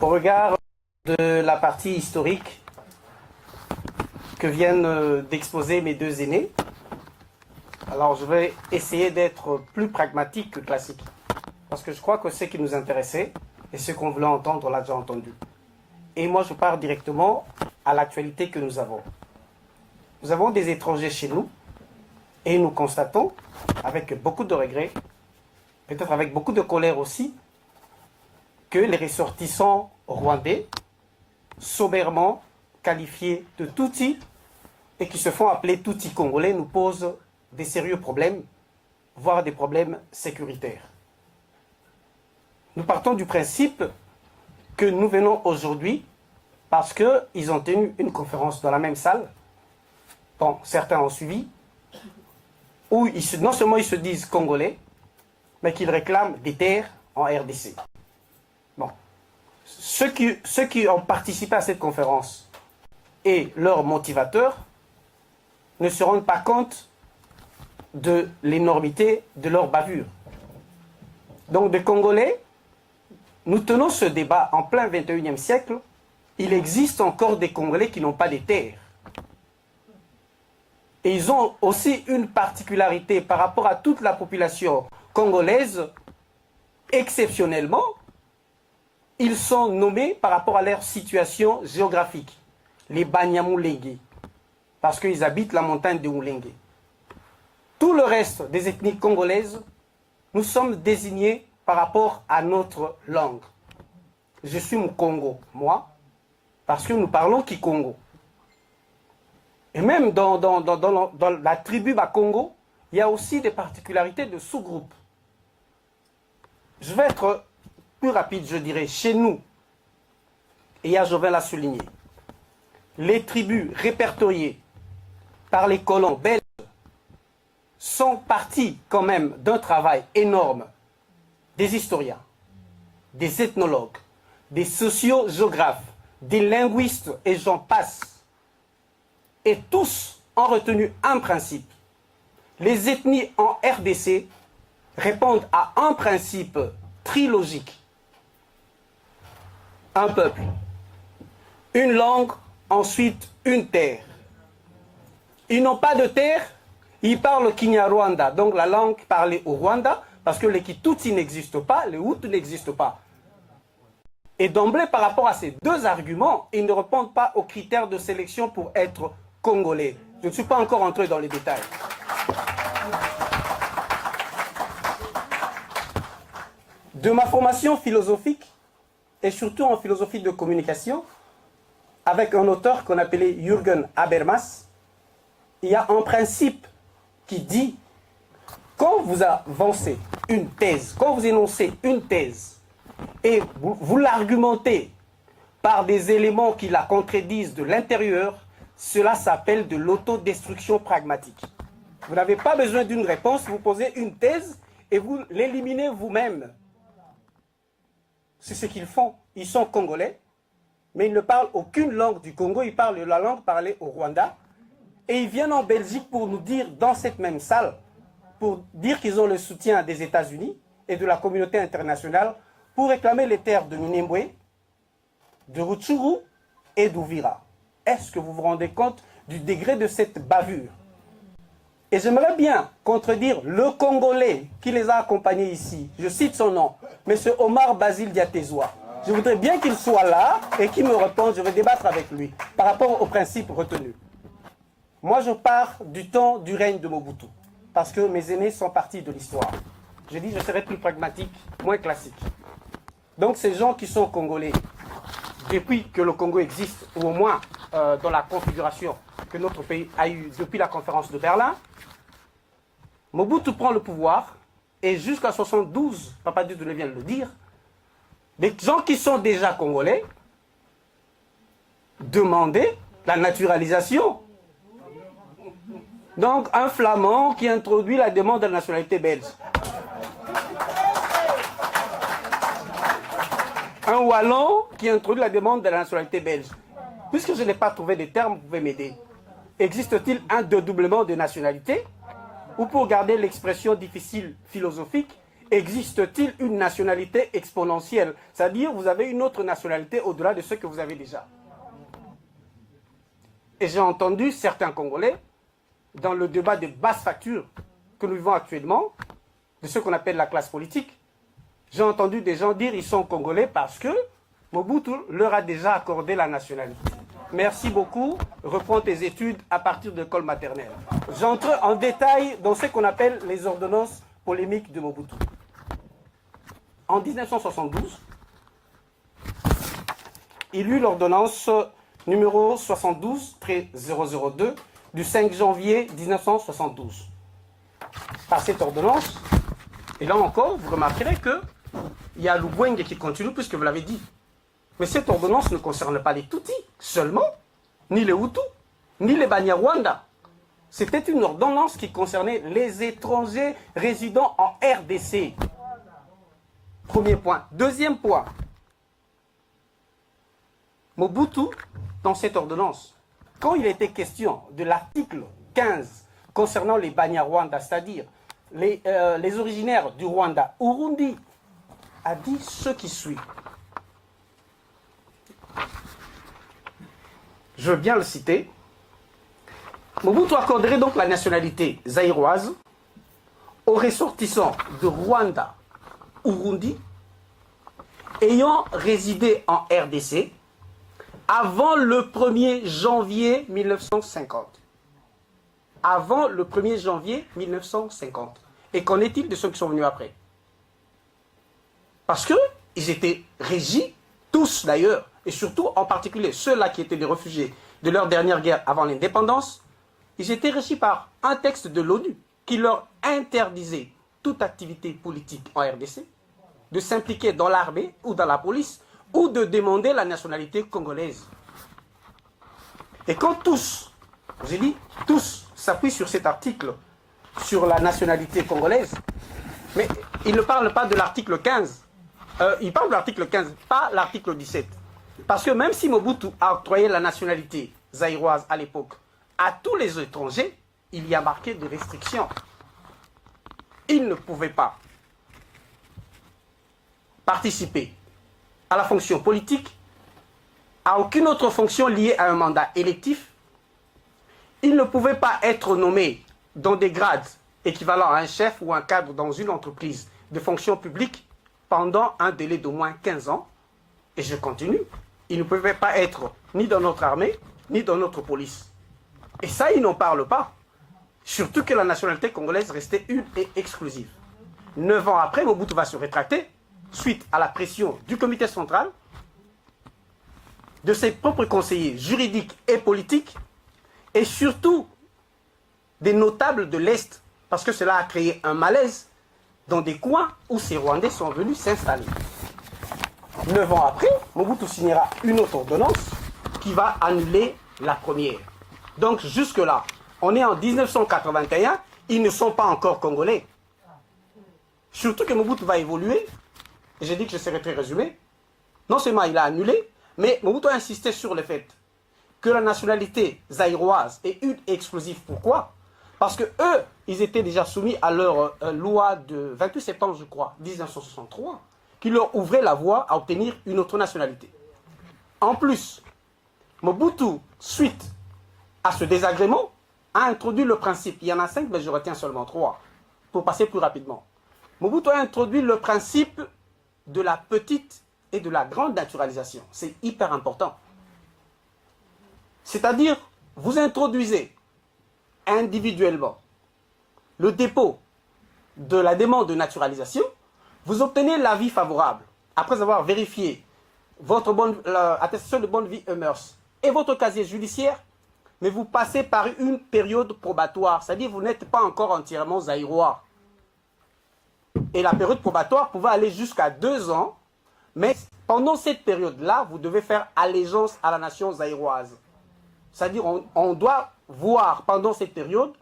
Au regard de la partie historique que viennent d'exposer mes deux aînés, alors je vais essayer d'être plus pragmatique que classique. Parce que je crois que ce qui nous intéressait et ce qu'on voulait entendre, on l'a déjà entendu. Et moi, je pars directement à l'actualité que nous avons. Nous avons des étrangers chez nous et nous constatons, avec beaucoup de regrets, peut-être avec beaucoup de colère aussi, que les ressortissants rwandais, sommairement qualifiés de Tutsi et qui se font appeler Tutsi congolais, nous posent des sérieux problèmes, voire des problèmes sécuritaires. Nous partons du principe que nous venons aujourd'hui parce qu'ils ont tenu une conférence dans la même salle, bon, certains ont suivi, où non seulement ils se disent congolais, mais qu'ils réclament des terres en RDC. Bon. Ceux qui ont participé à cette conférence et leurs motivateurs ne se rendent pas compte de l'énormité de leur bavure. Donc, des Congolais, nous tenons ce débat en plein 21e siècle. Il existe encore des Congolais qui n'ont pas de terres. Et ils ont aussi une particularité par rapport à toute la population congolaise. Exceptionnellement, ils sont nommés par rapport à leur situation géographique, les Banyamulenge, parce qu'ils habitent la montagne de Mulenge. Tout le reste des ethnies congolaises, nous sommes désignés par rapport à notre langue. Je suis Mkongo, moi, parce que nous parlons Kikongo. Et même dans la tribu Bakongo, il y a aussi des particularités de sous-groupes. Je vais être plus rapide, je dirais, chez nous, et je vais la souligner, les tribus répertoriées par les colons belges sont partis quand même d'un travail énorme des historiens, des ethnologues, des sociogéographes, des linguistes, et j'en passe. Et tous ont retenu un principe. Les ethnies en RDC répondent à un principe trilogique. Un peuple, une langue, ensuite une terre. Ils n'ont pas de terre, ils parlent Kinyarwanda, donc la langue parlée au Rwanda, parce que les Kitutsi n'existent pas, les Hutus n'existent pas. Et d'emblée, par rapport à ces deux arguments, ils ne répondent pas aux critères de sélection pour être congolais. Je ne suis pas encore entré dans les détails. De ma formation philosophique, et surtout en philosophie de communication, avec un auteur qu'on appelait Jürgen Habermas, il y a un principe qui dit, quand vous avancez une thèse, quand vous énoncez une thèse, et vous l'argumentez par des éléments qui la contredisent de l'intérieur, cela s'appelle de l'autodestruction pragmatique. Vous n'avez pas besoin d'une réponse, vous posez une thèse et vous l'éliminez vous-même. C'est ce qu'ils font. Ils sont congolais, mais ils ne parlent aucune langue du Congo, ils parlent la langue parlée au Rwanda. Et ils viennent en Belgique pour nous dire, dans cette même salle, pour dire qu'ils ont le soutien des États-Unis et de la communauté internationale pour réclamer les terres de Minembwe, de Rutshuru et d'Uvira. Est-ce que vous vous rendez compte du degré de cette bavure? Et j'aimerais bien contredire le Congolais qui les a accompagnés ici. Je cite son nom, M. Omar Basile Diatezoa. Je voudrais bien qu'il soit là et qu'il me réponde. Je vais débattre avec lui par rapport aux principes retenus. Moi, je pars du temps du règne de Mobutu, parce que mes aînés sont partis de l'histoire. Je dis, je serai plus pragmatique, moins classique. Donc, ces gens qui sont congolais, depuis que le Congo existe, ou au moins dans la configuration que notre pays a eue depuis la conférence de Berlin, Mobutu prend le pouvoir, et jusqu'à 72, Papa Dieudonné vient de le dire, les gens qui sont déjà congolais demandaient la naturalisation. Donc, un Flamand qui introduit la demande de la nationalité belge. Un Wallon qui introduit la demande de la nationalité belge. Puisque je n'ai pas trouvé de terme, vous pouvez m'aider. Existe-t-il un dédoublement de nationalité? Ou pour garder l'expression difficile philosophique, Existe-t-il une nationalité exponentielle? C'est-à-dire, vous avez une autre nationalité au-delà de ce que vous avez déjà. Et j'ai entendu certains Congolais, dans le débat de basse facture que nous vivons actuellement, de ce qu'on appelle la classe politique, j'ai entendu des gens dire qu'ils sont Congolais parce que Mobutu leur a déjà accordé la nationalité. Merci beaucoup. Reprends tes études à partir de l'école maternelle. J'entre en détail dans ce qu'on appelle les ordonnances polémiques de Mobutu. En 1972, il eut l'ordonnance numéro 72-002 du 5 janvier 1972. Par cette ordonnance, et là encore, vous remarquerez qu'il y a Lubwenge qui continue, puisque vous l'avez dit. Mais cette ordonnance ne concerne pas les Tutsis seulement, ni les Hutus, ni les Banyarwanda. C'était une ordonnance qui concernait les étrangers résidant en RDC. Premier point. Deuxième point. Mobutu, dans cette ordonnance, quand il était question de l'article 15 concernant les Banyarwanda, c'est-à-dire les originaires du Rwanda, Urundi, a dit ce qui suit. Je veux bien le citer. Mobutu accorderait donc la nationalité zaïroise aux ressortissants de Rwanda, Urundi, ayant résidé en RDC avant le 1er janvier 1950. Avant le 1er janvier 1950. Et qu'en est-il de ceux qui sont venus après? Parce qu'ils étaient régis, tous d'ailleurs, et surtout en particulier ceux-là qui étaient des réfugiés de leur dernière guerre avant l'indépendance, ils étaient régis par un texte de l'ONU qui leur interdisait toute activité politique en RDC, de s'impliquer dans l'armée ou dans la police, ou de demander la nationalité congolaise. Et quand tous, j'ai dit, tous s'appuient sur cet article, sur la nationalité congolaise, mais il ne parle pas de l'article 15, il parle de l'article 15, pas l'article 17. Parce que même si Mobutu a octroyé la nationalité zaïroise à l'époque à tous les étrangers, il y a marqué des restrictions. Ils ne pouvaient pas participer à la fonction politique, à aucune autre fonction liée à un mandat électif. Ils ne pouvaient pas être nommés dans des grades équivalents à un chef ou un cadre dans une entreprise de fonction publique pendant un délai d'au moins 15 ans. Et je continue. Ils ne pouvaient pas être ni dans notre armée, ni dans notre police. Et ça, ils n'en parlent pas. Surtout que la nationalité congolaise restait une et exclusive. 9 ans après, Mobutu va se rétracter, suite à la pression du comité central, de ses propres conseillers juridiques et politiques, et surtout des notables de l'Est, parce que cela a créé un malaise dans des coins où ces Rwandais sont venus s'installer. 9 ans après, Mobutu signera une autre ordonnance qui va annuler la première. Donc jusque-là, on est en 1981, ils ne sont pas encore congolais. Surtout que Mobutu va évoluer, et j'ai dit que je serais très résumé. Non seulement il a annulé, mais Mobutu a insisté sur le fait que la nationalité zaïroise est une et exclusive. Pourquoi? Parce que eux, ils étaient déjà soumis à leur loi de 28 septembre, je crois, 1963, qui leur ouvrait la voie à obtenir une autre nationalité. En plus, Mobutu, suite à ce désagrément, a introduit le principe, il y en a 5, mais je retiens seulement 3, pour passer plus rapidement. Mobutu a introduit le principe de la petite et de la grande naturalisation. C'est hyper important. C'est-à-dire, vous introduisez individuellement le dépôt de la demande de naturalisation, vous obtenez l'avis favorable, après avoir vérifié votre attestation de bonne vie et mœurs et votre casier judiciaire, mais vous passez par une période probatoire, c'est-à-dire vous n'êtes pas encore entièrement zaïrois. Et la période probatoire pouvait aller jusqu'à 2 ans, mais pendant cette période-là, vous devez faire allégeance à la nation zaïroise. C'est-à-dire on doit voir pendant cette période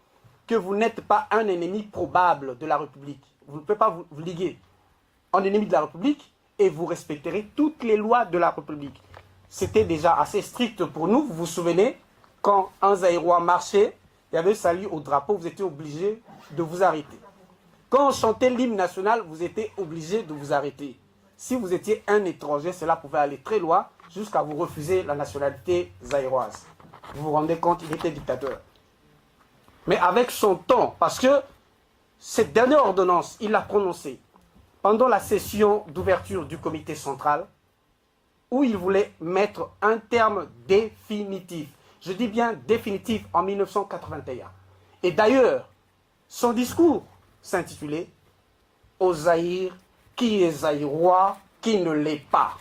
que vous n'êtes pas un ennemi probable de la République. Vous ne pouvez pas vous liguer en ennemi de la République et vous respecterez toutes les lois de la République. C'était déjà assez strict pour nous, vous vous souvenez, quand un Zaïrois marchait, il y avait salut au drapeau, vous étiez obligé de vous arrêter. Quand on chantait l'hymne national, vous étiez obligé de vous arrêter. Si vous étiez un étranger, cela pouvait aller très loin jusqu'à vous refuser la nationalité zaïroise. Vous vous rendez compte, il était dictateur. Mais avec son temps, parce que cette dernière ordonnance, il l'a prononcée pendant la session d'ouverture du comité central, où il voulait mettre un terme définitif. Je dis bien définitif en 1981. Et d'ailleurs, son discours s'intitulait « Au Zaïre, qui est zaïrois, qui ne l'est pas ».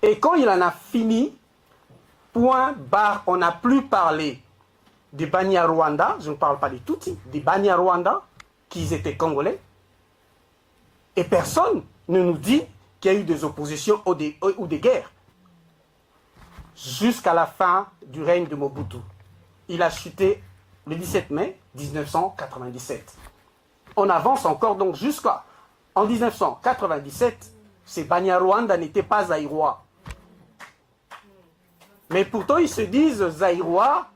Et quand il en a fini, point barre, on n'a plus parlé des Banyarwanda, je ne parle pas des Tutsis, des Banyarwanda, qui étaient congolais. Et personne ne nous dit qu'il y a eu des oppositions ou des guerres. Jusqu'à la fin du règne de Mobutu. Il a chuté le 17 mai 1997. On avance encore donc jusqu'en 1997, ces Banyarwanda n'étaient pas zaïrois. Mais pourtant, ils se disent zaïrois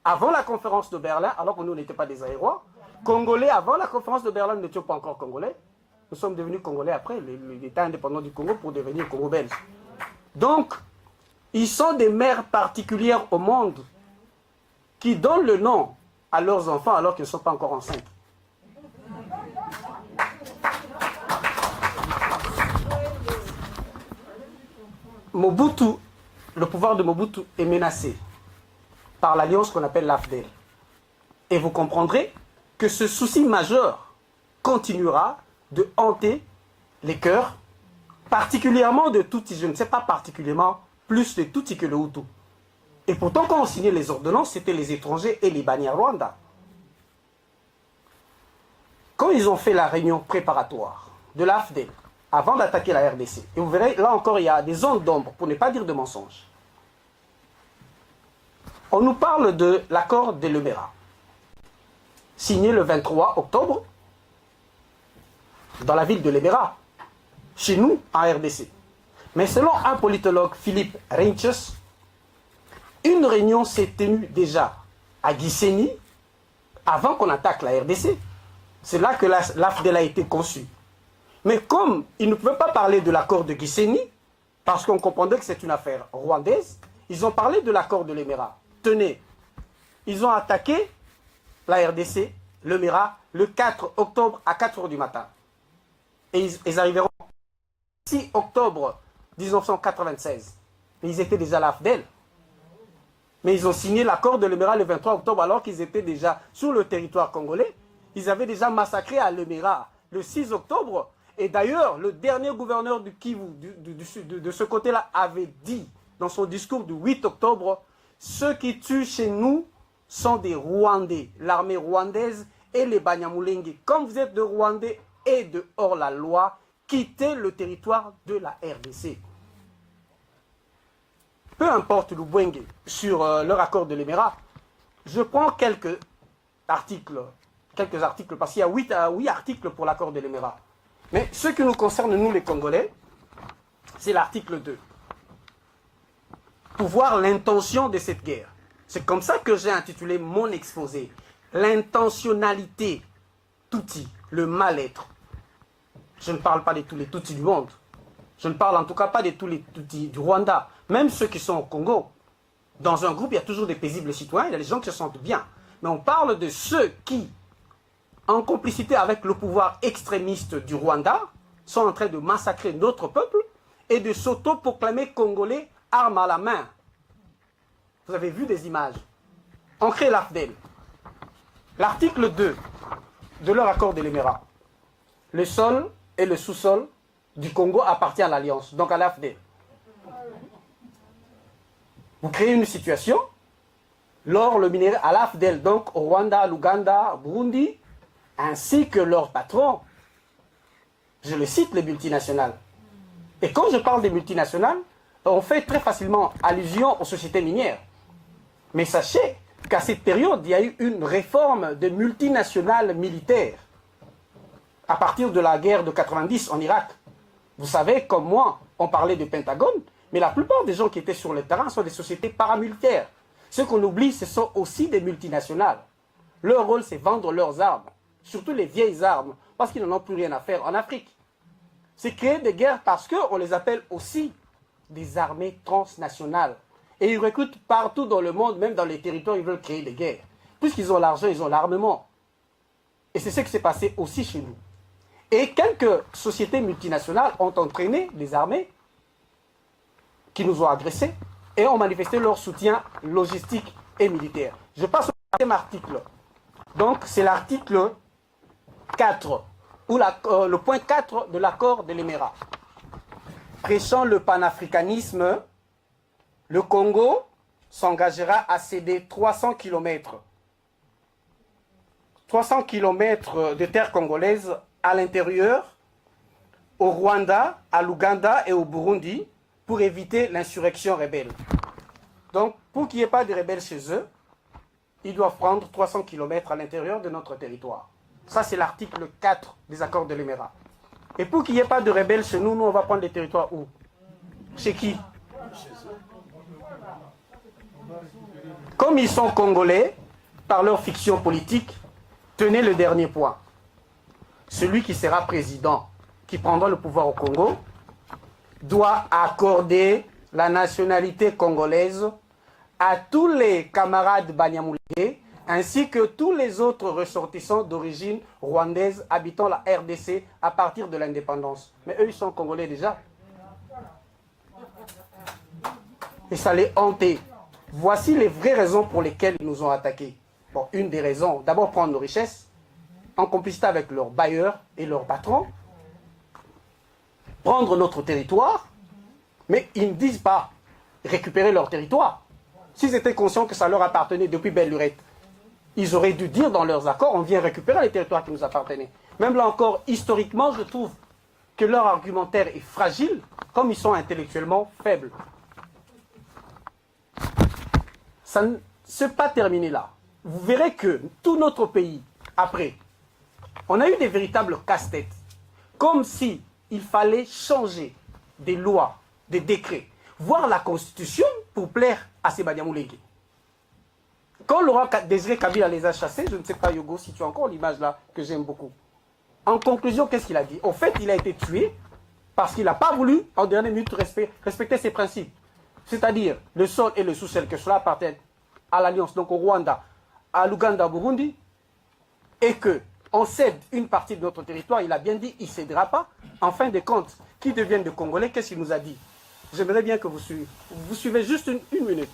avant la conférence de Berlin, alors que nous n'étions pas des zaïrois. Congolais avant la conférence de Berlin, nous n'étions pas encore congolais. Nous sommes devenus congolais après l'État indépendant du Congo pour devenir Congo-Belge. Donc, ils sont des mères particulières au monde qui donnent le nom à leurs enfants alors qu'ils ne sont pas encore enceintes. Mobutu, le pouvoir de Mobutu est menacé par l'alliance qu'on appelle l'AFDEL. Et vous comprendrez que ce souci majeur continuera de hanter les cœurs, particulièrement de Tutsis, je ne sais pas particulièrement plus de Tutsis que le Hutu. Et pourtant, quand on signait les ordonnances, c'était les étrangers et les Banyarwanda. Quand ils ont fait la réunion préparatoire de l'AFDEL, avant d'attaquer la RDC, et vous verrez, là encore, il y a des zones d'ombre, pour ne pas dire de mensonges. On nous parle de l'accord de Lemera, signé le 23 octobre, dans la ville de Lemera, chez nous, en RDC. Mais selon un politologue, Philippe Reinches, une réunion s'est tenue déjà à Gisenyi, avant qu'on attaque la RDC. C'est là que l'AFDEL a été conçue. Mais comme ils ne pouvaient pas parler de l'accord de Gisenyi, parce qu'on comprenait que c'est une affaire rwandaise, ils ont parlé de l'accord de Lemera. Tenez, ils ont attaqué la RDC, Lemera, le 4 octobre à 4 h du matin. Et ils arriveront le 6 octobre 1996. Mais ils étaient déjà à l'AFDEL. Mais ils ont signé l'accord de Lemera le 23 octobre alors qu'ils étaient déjà sur le territoire congolais. Ils avaient déjà massacré à Lemera le 6 octobre. Et d'ailleurs, le dernier gouverneur du Kivu, de ce côté-là, avait dit dans son discours du 8 octobre, ceux qui tuent chez nous sont des Rwandais, l'armée rwandaise et les Banyamulenge. Comme vous êtes de Rwandais et de hors la loi, quittez le territoire de la RDC. Peu importe Lubwenge sur leur accord de Lemera, je prends quelques articles parce qu'il y a 8 articles pour l'accord de Lemera. Mais ce qui nous concerne, nous les Congolais, c'est l'article 2. Pour voir l'intention de cette guerre. C'est comme ça que j'ai intitulé mon exposé. L'intentionnalité Tutsi, le mal-être. Je ne parle pas de tous les Tutsis du monde. Je ne parle en tout cas pas de tous les Tutsis du Rwanda. Même ceux qui sont au Congo. Dans un groupe, il y a toujours des paisibles citoyens, il y a des gens qui se sentent bien. Mais on parle de ceux qui, en complicité avec le pouvoir extrémiste du Rwanda, sont en train de massacrer notre peuple et de s'auto-proclamer congolais armes à la main. Vous avez vu des images. On crée l'AFDEL. L'article 2 de leur accord de Lemera. Le sol et le sous-sol du Congo appartient à l'Alliance, donc à l'AFDEL. Vous créez une situation, l'or, le minerai à l'AFDEL, donc au Rwanda, l'Ouganda, Burundi, ainsi que leurs patrons. Je le cite, les multinationales. Et quand je parle des multinationales, on fait très facilement allusion aux sociétés minières. Mais sachez qu'à cette période, il y a eu une réforme de multinationales militaires. À partir de la guerre de 90 en Irak. Vous savez, comme moi, on parlait de Pentagone, mais la plupart des gens qui étaient sur le terrain sont des sociétés paramilitaires. Ce qu'on oublie, ce sont aussi des multinationales. Leur rôle, c'est vendre leurs armes. surtout les vieilles armes, parce qu'ils n'en ont plus rien à faire en Afrique. C'est créer des guerres parce qu'on les appelle aussi des armées transnationales. Et ils recrutent partout dans le monde, même dans les territoires, ils veulent créer des guerres. Puisqu'ils ont l'argent, ils ont l'armement. Et c'est ce qui s'est passé aussi chez nous. Et quelques sociétés multinationales ont entraîné les armées qui nous ont agressés et ont manifesté leur soutien logistique et militaire. Je passe au deuxième article. Donc, c'est l'article 4, ou le point 4 de l'accord de l'Émirat. Prêchant le panafricanisme, le Congo s'engagera à céder 300 km. 300 km de terre congolaise à l'intérieur, au Rwanda, à l'Ouganda et au Burundi, pour éviter l'insurrection rebelle. Donc, pour qu'il n'y ait pas de rebelles chez eux, ils doivent prendre 300 km à l'intérieur de notre territoire. Ça, c'est l'article 4 des accords de l'Émirat. Et pour qu'il n'y ait pas de rebelles chez nous, nous, on va prendre les territoires où? Chez qui? Comme ils sont congolais, par leur fiction politique, tenez le dernier point. Celui qui sera président, qui prendra le pouvoir au Congo, doit accorder la nationalité congolaise à tous les camarades Banyamulenge, ainsi que tous les autres ressortissants d'origine rwandaise habitant la RDC à partir de l'indépendance. Mais eux, ils sont congolais déjà. Et ça les hantait. Voici les vraies raisons pour lesquelles ils nous ont attaqués. Bon, une des raisons, d'abord prendre nos richesses, en complicité avec leurs bailleurs et leurs patrons, prendre notre territoire, mais ils ne disent pas récupérer leur territoire. S'ils étaient conscients que ça leur appartenait depuis belle lurette, ils auraient dû dire dans leurs accords, on vient récupérer les territoires qui nous appartenaient. Même là encore, historiquement, je trouve que leur argumentaire est fragile, comme ils sont intellectuellement faibles. Ça ne s'est pas terminé là. Vous verrez que tout notre pays, après, on a eu des véritables casse-têtes. Comme si il fallait changer des lois, des décrets, voire la Constitution pour plaire à ces Banyamulenge. Quand Laurent Désiré Kabila les a chassés, je ne sais pas, Yogo, si tu as encore l'image là, que j'aime beaucoup. En conclusion, qu'est-ce qu'il a dit? Au fait, il a été tué parce qu'il n'a pas voulu, en dernière minute, respecter ses principes. C'est-à-dire le sol et le sous-sol, que cela appartienne à l'Alliance, donc au Rwanda, à l'Ouganda, au Burundi, et qu'on cède une partie de notre territoire, il a bien dit, il ne cédera pas. En fin de compte, qui deviennent de Congolais, qu'est-ce qu'il nous a dit? J'aimerais bien que vous suivez juste une minute.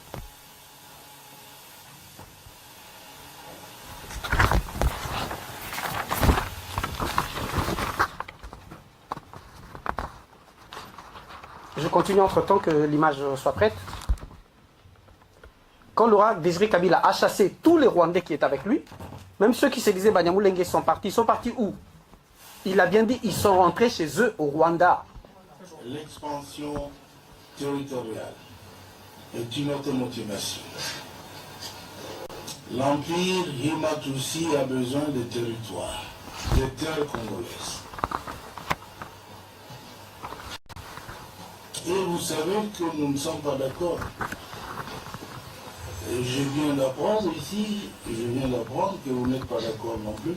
Je continue entre-temps que l'image soit prête. Quand Laurent Désiré Kabila a chassé tous les Rwandais qui étaient avec lui, même ceux qui se disaient Banyamulenge sont partis. Ils sont partis où? Il a bien dit, ils sont rentrés chez eux au Rwanda. L'expansion territoriale est une autre motivation. L'Empire Himatusi a besoin de territoires, de terres congolaises. Et vous savez que nous ne sommes pas d'accord. Je viens d'apprendre ici, que vous n'êtes pas d'accord non plus.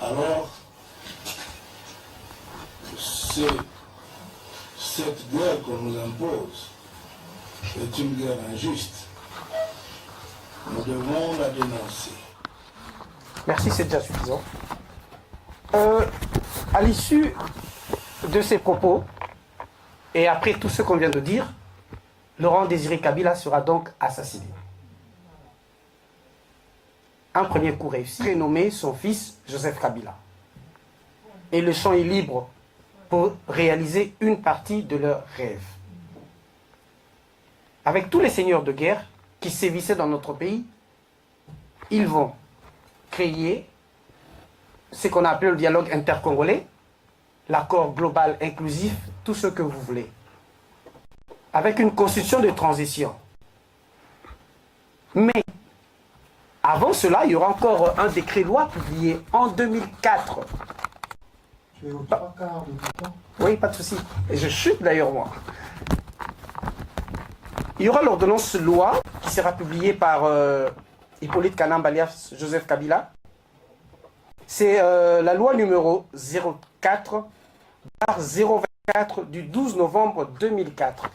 Alors, cette guerre qu'on nous impose est une guerre injuste. Nous devons la dénoncer. Merci, c'est déjà suffisant. À l'issue de ces propos, et après tout ce qu'on vient de dire, Laurent Désiré Kabila sera donc assassiné. Un premier coup réussi, il a nommé son fils Joseph Kabila. Et le champ est libre pour réaliser une partie de leur rêve. Avec tous les seigneurs de guerre qui sévissaient dans notre pays, ils vont créer ce qu'on a appelé le dialogue intercongolais, l'accord global inclusif, tout ce que vous voulez, avec une constitution de transition. Mais avant cela, il y aura encore un décret-loi publié en 2004. Tu es au 3/4 de ton temps? Oui, pas de souci. Et je chute d'ailleurs, moi. Il y aura l'ordonnance loi qui sera publiée par Hippolyte Kanamba alias Joseph Kabila C'est la loi numéro 04/024 du 12 novembre 2004.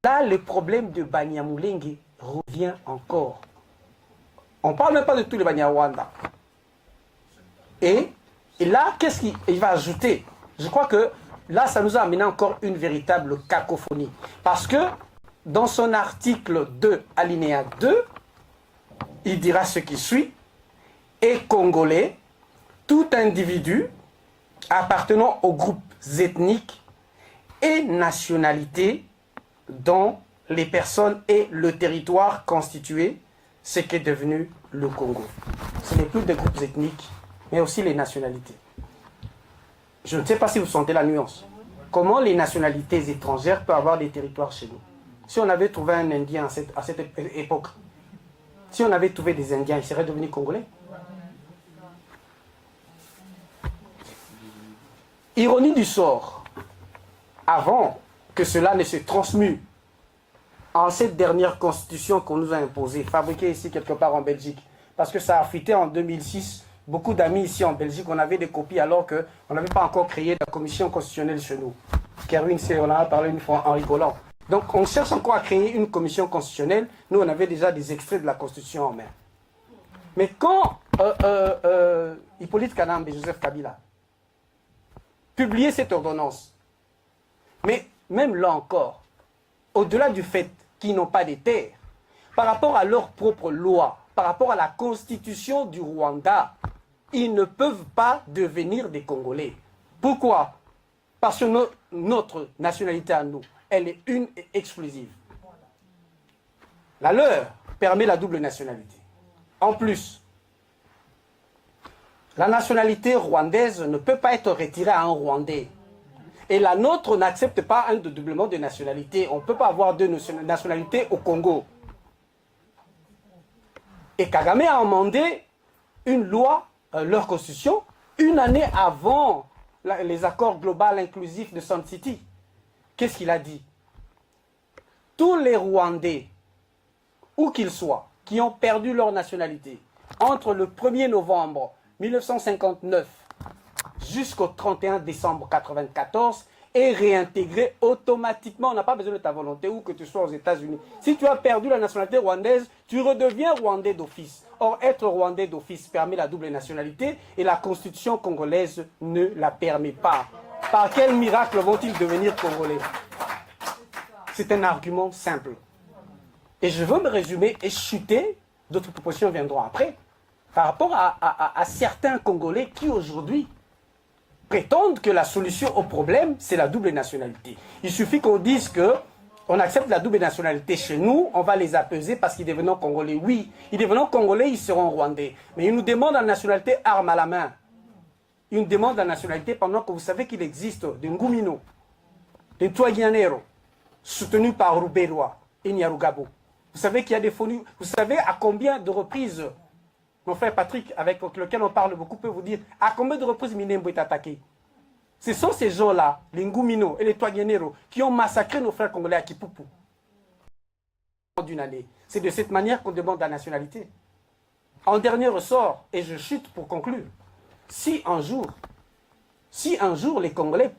Là, le problème de Banyamulenge revient encore. On ne parle même pas de tous les Banyarwanda. Et là, qu'est-ce qu'il va ajouter? Je crois que là, ça nous a amené encore une véritable cacophonie. Parce que dans son article 2, alinéa 2, il dira ce qui suit. Est congolais, tout individu appartenant aux groupes ethniques et nationalités dont les personnes et le territoire constitué ce qu'est devenu le Congo. Ce n'est plus des groupes ethniques, mais aussi les nationalités. Je ne sais pas si vous sentez la nuance. Comment les nationalités étrangères peuvent avoir des territoires chez nous? Si on avait trouvé un Indien à cette époque, si on avait trouvé des Indiens, ils seraient devenus Congolais. Ironie du sort, avant que cela ne se transmue en cette dernière constitution qu'on nous a imposée, fabriquée ici quelque part en Belgique, parce que ça a fuité en 2006, beaucoup d'amis ici en Belgique, on avait des copies alors qu'on n'avait pas encore créé la commission constitutionnelle chez nous. Kerwin, on en a parlé une fois en rigolant. Donc on cherche encore à créer une commission constitutionnelle, nous on avait déjà des extraits de la constitution en main. Mais quand Hippolyte Kanambe et Joseph Kabila publiaient cette ordonnance, mais même là encore, au-delà du fait qu'ils n'ont pas de terres, par rapport à leur propre loi, par rapport à la constitution du Rwanda, ils ne peuvent pas devenir des Congolais. Pourquoi? Parce que notre nationalité à nous, elle est une et exclusive. La leur permet la double nationalité. En plus, la nationalité rwandaise ne peut pas être retirée à un Rwandais. Et la nôtre n'accepte pas un doublement de nationalité. On ne peut pas avoir deux nationalités au Congo. Et Kagame a amendé une loi, leur constitution, une année avant les accords globaux inclusifs de Sun City. Qu'est-ce qu'il a dit? Tous les Rwandais, où qu'ils soient, qui ont perdu leur nationalité, entre le 1er novembre 1959 jusqu'au 31 décembre 1994, est réintégré automatiquement. On n'a pas besoin de ta volonté, où que tu sois aux États-Unis. Si tu as perdu la nationalité rwandaise, tu redeviens Rwandais d'office. Or, être Rwandais d'office permet la double nationalité et la constitution congolaise ne la permet pas. Par quel miracle vont-ils devenir Congolais? C'est un argument simple. Et je veux me résumer et chuter, d'autres propositions viendront après, par rapport à certains Congolais qui aujourd'hui prétendent que la solution au problème, c'est la double nationalité. Il suffit qu'on dise qu'on accepte la double nationalité chez nous, on va les apaiser parce qu'ils deviennent Congolais. Oui, ils deviennent Congolais, ils seront Rwandais. Mais ils nous demandent la nationalité arme à la main. Ils nous demandent la nationalité pendant que vous savez qu'il existe des Ngumino, des Twagyanero, soutenus par Ruberwa et Nyarugabo. Vous savez qu'il y a des faux. Vous savez à combien de reprises, mon frère Patrick, avec lequel on parle beaucoup, peut vous dire à combien de reprises Minembo est attaqué. Ce sont ces gens-là, les Ngumino et les Twagyanero, qui ont massacré nos frères congolais à Kipupu. D'une année. C'est de cette manière qu'on demande la nationalité. En dernier ressort, et je chute pour conclure, si un jour les Congolais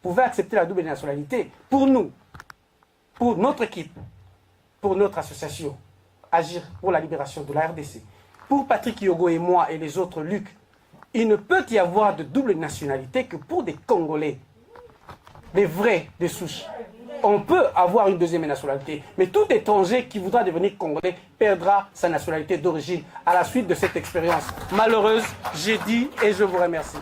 pouvaient accepter la double nationalité, pour nous, pour notre équipe, pour notre association, Agir pour la libération de la RDC, pour Patrick Yogo et moi et les autres Luc, il ne peut y avoir de double nationalité que pour des Congolais, des vrais, des souches. On peut avoir une deuxième nationalité, mais tout étranger qui voudra devenir Congolais perdra sa nationalité d'origine à la suite de cette expérience malheureuse. J'ai dit et je vous remercie.